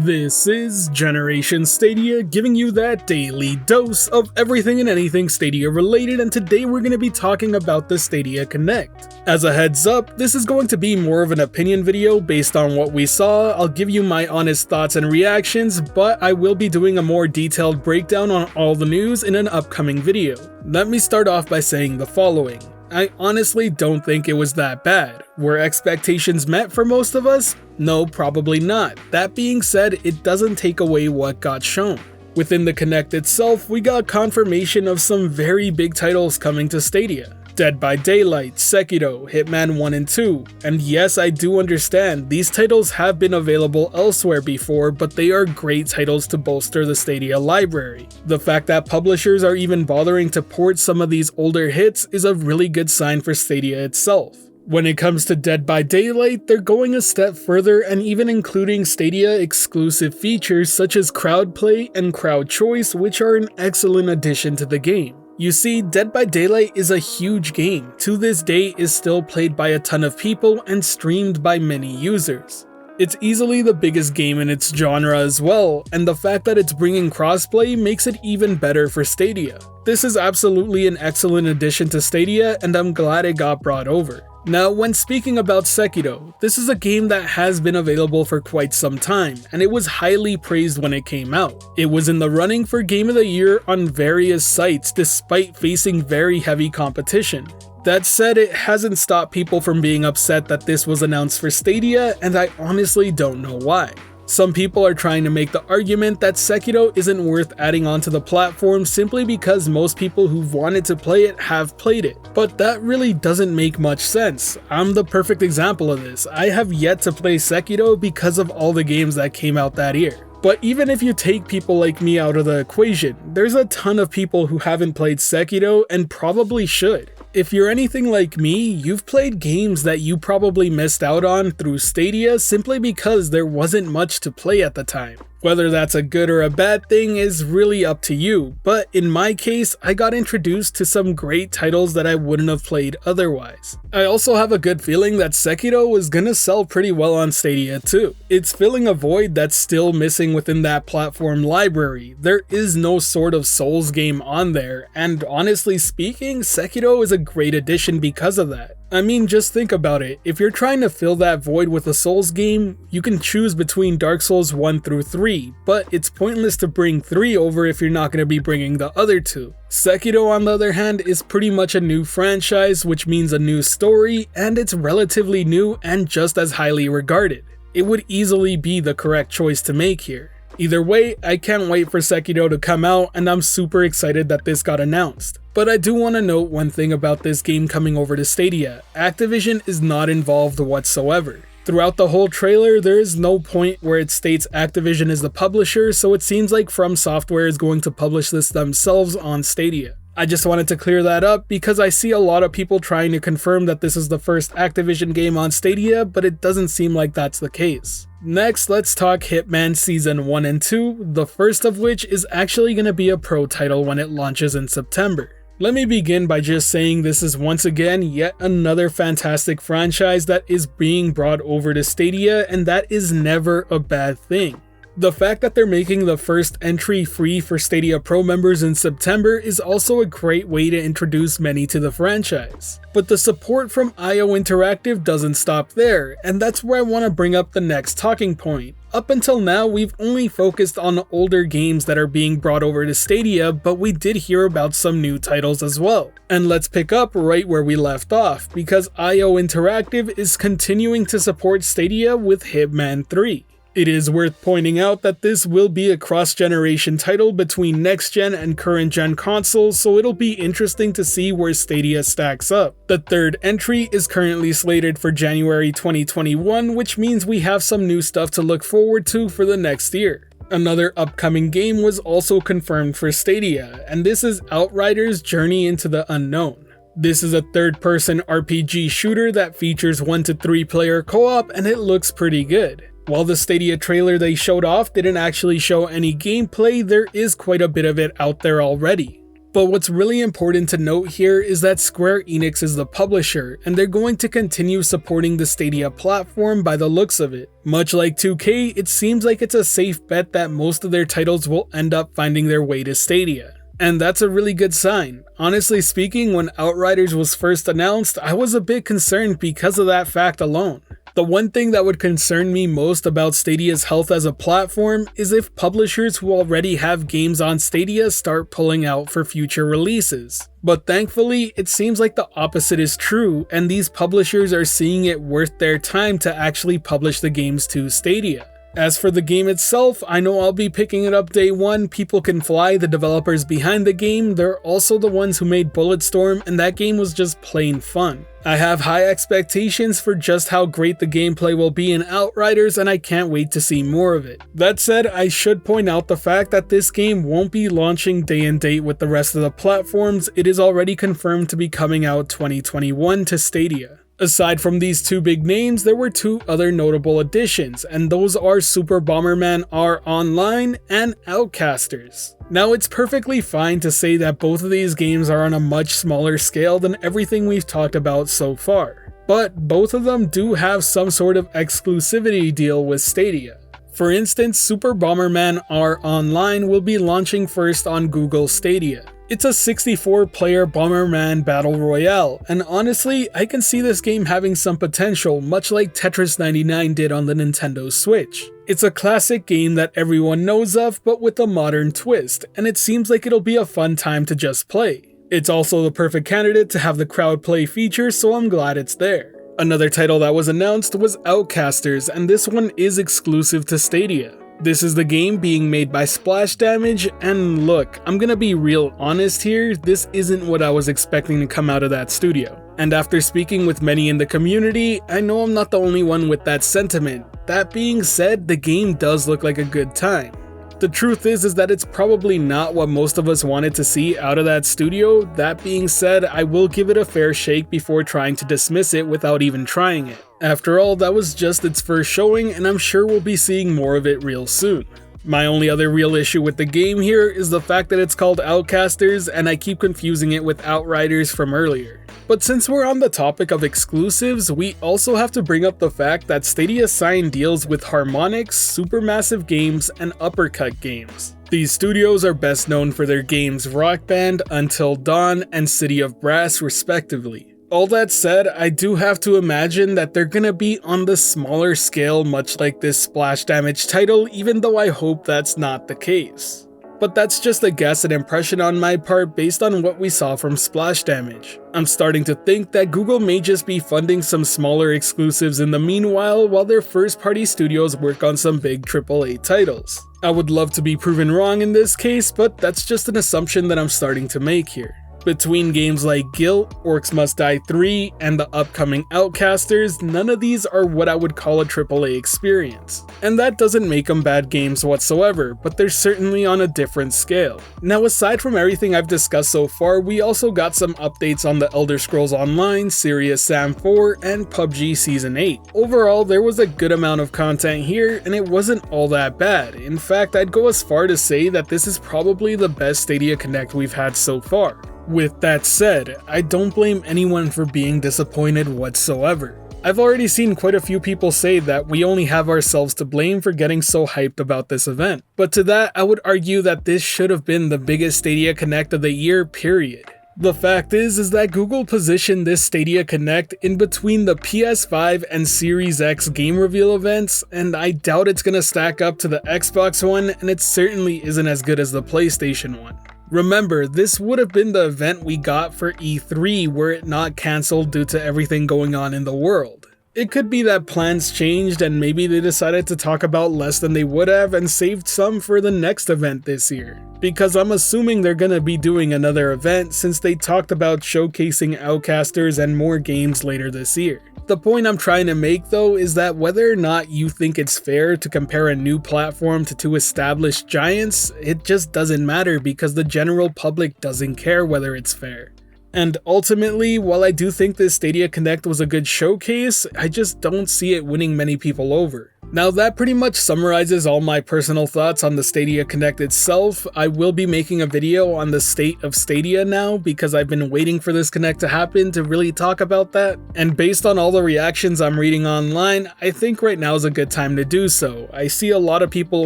This is Generation Stadia, giving you that daily dose of everything and anything Stadia related, and today we're going to be talking about the Stadia Connect. As a heads up, this is going to be more of an opinion video based on what we saw. I'll give you my honest thoughts and reactions, but I will be doing a more detailed breakdown on all the news in an upcoming video. Let me start off by saying the following. I honestly don't think it was that bad. Were expectations met for most of us? No, probably not. That being said, it doesn't take away what got shown. Within the Connect itself, we got confirmation of some very big titles coming to Stadia. Dead by Daylight, Sekiro, Hitman 1 and 2, and yes, I do understand, these titles have been available elsewhere before, but they are great titles to bolster the Stadia library. The fact that publishers are even bothering to port some of these older hits is a really good sign for Stadia itself. When it comes to Dead by Daylight, they're going a step further and even including Stadia exclusive features such as crowd play and crowd choice, which are an excellent addition to the game. You see, Dead by Daylight is a huge game, to this day is still played by a ton of people and streamed by many users. It's easily the biggest game in its genre as well, and the fact that it's bringing crossplay makes it even better for Stadia. This is absolutely an excellent addition to Stadia, and I'm glad it got brought over. Now, when speaking about Sekiro, this is a game that has been available for quite some time, and it was highly praised when it came out. It was in the running for Game of the Year on various sites despite facing very heavy competition. That said, it hasn't stopped people from being upset that this was announced for Stadia, and I honestly don't know why. Some people are trying to make the argument that Sekiro isn't worth adding onto the platform simply because most people who've wanted to play it have played it. But that really doesn't make much sense. I'm the perfect example of this. I have yet to play Sekiro because of all the games that came out that year. But even if you take people like me out of the equation, there's a ton of people who haven't played Sekiro and probably should. If you're anything like me, you've played games that you probably missed out on through Stadia simply because there wasn't much to play at the time. Whether that's a good or a bad thing is really up to you, but in my case, I got introduced to some great titles that I wouldn't have played otherwise. I also have a good feeling that Sekiro is gonna sell pretty well on Stadia too. It's filling a void that's still missing within that platform library. There is no sort of Souls game on there, and honestly speaking, Sekiro is a great addition because of that. I mean, just think about it. If you're trying to fill that void with a Souls game, you can choose between Dark Souls 1 through 3, but it's pointless to bring 3 over if you're not going to be bringing the other 2. Sekiro, on the other hand, is pretty much a new franchise, which means a new story, and it's relatively new and just as highly regarded. It would easily be the correct choice to make here. Either way, I can't wait for Sekiro to come out, and I'm super excited that this got announced. But I do want to note one thing about this game coming over to Stadia. Activision is not involved whatsoever. Throughout the whole trailer, there is no point where it states Activision is the publisher, so it seems like From Software is going to publish this themselves on Stadia. I just wanted to clear that up because I see a lot of people trying to confirm that this is the first Activision game on Stadia, but it doesn't seem like that's the case. Next, let's talk Hitman Season 1 and 2, the first of which is actually going to be a pro title when it launches in September. Let me begin by just saying this is once again yet another fantastic franchise that is being brought over to Stadia, and that is never a bad thing. The fact that they're making the first entry free for Stadia Pro members in September is also a great way to introduce many to the franchise. But the support from IO Interactive doesn't stop there, and that's where I want to bring up the next talking point. Up until now, we've only focused on the older games that are being brought over to Stadia, but we did hear about some new titles as well. And let's pick up right where we left off, because IO Interactive is continuing to support Stadia with Hitman 3. It is worth pointing out that this will be a cross-generation title between next-gen and current-gen consoles, so it'll be interesting to see where Stadia stacks up. The third entry is currently slated for January 2021, which means we have some new stuff to look forward to for the next year. Another upcoming game was also confirmed for Stadia, and this is Outriders Journey into the Unknown. This is a third-person RPG shooter that features 1 to 3 player co-op, and it looks pretty good. While the Stadia trailer they showed off didn't actually show any gameplay, there is quite a bit of it out there already. But what's really important to note here is that Square Enix is the publisher, and they're going to continue supporting the Stadia platform by the looks of it. Much like 2K, it seems like it's a safe bet that most of their titles will end up finding their way to Stadia. And that's a really good sign. Honestly speaking, when Outriders was first announced, I was a bit concerned because of that fact alone. The one thing that would concern me most about Stadia's health as a platform is if publishers who already have games on Stadia start pulling out for future releases. But thankfully, it seems like the opposite is true, and these publishers are seeing it worth their time to actually publish the games to Stadia. As for the game itself, I know I'll be picking it up day one. People Can Fly, the developers behind the game, they're also the ones who made Bulletstorm, and that game was just plain fun. I have high expectations for just how great the gameplay will be in Outriders, and I can't wait to see more of it. That said, I should point out the fact that this game won't be launching day and date with the rest of the platforms. It is already confirmed to be coming out 2021 to Stadia. Aside from these two big names, there were two other notable additions, and those are Super Bomberman R Online and Outcasters. Now, it's perfectly fine to say that both of these games are on a much smaller scale than everything we've talked about so far, but both of them do have some sort of exclusivity deal with Stadia. For instance, Super Bomberman R Online will be launching first on Google Stadia. It's a 64-player Bomberman Battle Royale, and honestly, I can see this game having some potential, much like Tetris 99 did on the Nintendo Switch. It's a classic game that everyone knows of, but with a modern twist, and it seems like it'll be a fun time to just play. It's also the perfect candidate to have the crowd play feature, so I'm glad it's there. Another title that was announced was Outcasters, and this one is exclusive to Stadia. This is the game being made by Splash Damage, and look, I'm gonna be real honest here, this isn't what I was expecting to come out of that studio. And after speaking with many in the community, I know I'm not the only one with that sentiment. That being said, the game does look like a good time. The truth is that it's probably not what most of us wanted to see out of that studio. That being said, I will give it a fair shake before trying to dismiss it without even trying it. After all, that was just its first showing, and I'm sure we'll be seeing more of it real soon. My only other real issue with the game here is the fact that it's called Outcasters, and I keep confusing it with Outriders from earlier. But since we're on the topic of exclusives, we also have to bring up the fact that Stadia signed deals with Harmonix, Supermassive Games, and Uppercut Games. These studios are best known for their games Rock Band, Until Dawn, and City of Brass respectively. All that said, I do have to imagine that they're gonna be on the smaller scale, much like this Splash Damage title, even though I hope that's not the case. But that's just a guess and impression on my part based on what we saw from Splash Damage. I'm starting to think that Google may just be funding some smaller exclusives in the meanwhile while their first-party studios work on some big AAA titles. I would love to be proven wrong in this case, but that's just an assumption that I'm starting to make here. Between games like Guilt, Orcs Must Die 3, and the upcoming Outcasters, none of these are what I would call a AAA experience. And that doesn't make them bad games whatsoever, but they're certainly on a different scale. Now, aside from everything I've discussed so far, we also got some updates on the Elder Scrolls Online, Serious Sam 4, and PUBG Season 8. Overall, there was a good amount of content here, and it wasn't all that bad. In fact, I'd go as far to say that this is probably the best Stadia Connect we've had so far. With that said, I don't blame anyone for being disappointed whatsoever. I've already seen quite a few people say that we only have ourselves to blame for getting so hyped about this event. But to that, I would argue that this should have been the biggest Stadia Connect of the year, period. The fact is that Google positioned this Stadia Connect in between the PS5 and Series X game reveal events, and I doubt it's gonna stack up to the Xbox one, and it certainly isn't as good as the PlayStation one. Remember, this would have been the event we got for E3 were it not cancelled due to everything going on in the world. It could be that plans changed and maybe they decided to talk about less than they would have and saved some for the next event this year. Because I'm assuming they're gonna be doing another event since they talked about showcasing Outcasters and more games later this year. The point I'm trying to make though is that whether or not you think it's fair to compare a new platform to two established giants, it just doesn't matter because the general public doesn't care whether it's fair. And ultimately, while I do think this Stadia Connect was a good showcase, I just don't see it winning many people over. Now that pretty much summarizes all my personal thoughts on the Stadia Connect itself. I will be making a video on the state of Stadia now because I've been waiting for this Connect to happen to really talk about that. And based on all the reactions I'm reading online, I think right now is a good time to do so. I see a lot of people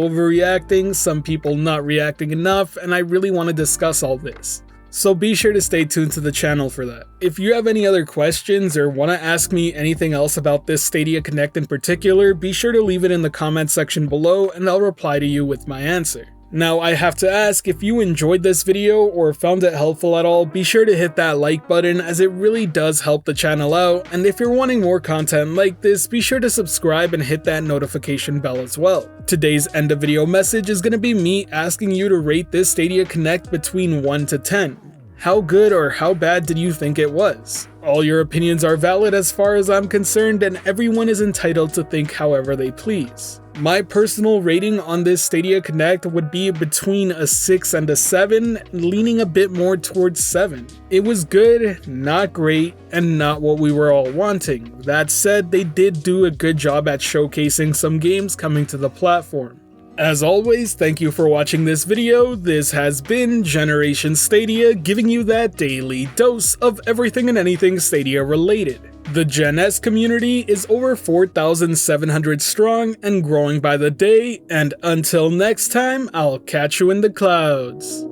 overreacting, some people not reacting enough, and I really want to discuss all this. So be sure to stay tuned to the channel for that. If you have any other questions or want to ask me anything else about this Stadia Connect in particular, be sure to leave it in the comment section below and I'll reply to you with my answer. Now I have to ask, if you enjoyed this video or found it helpful at all, be sure to hit that like button as it really does help the channel out, and if you're wanting more content like this, be sure to subscribe and hit that notification bell as well. Today's end of video message is going to be me asking you to rate this Stadia Connect between 1 to 10. How good or how bad did you think it was? All your opinions are valid as far as I'm concerned, and everyone is entitled to think however they please. My personal rating on this Stadia Connect would be between a 6 and a 7, leaning a bit more towards 7. It was good, not great, and not what we were all wanting. That said, they did do a good job at showcasing some games coming to the platform. As always, thank you for watching this video. This has been Generation Stadia, giving you that daily dose of everything and anything Stadia related. The Gen S community is over 4,700 strong and growing by the day, and until next time, I'll catch you in the clouds.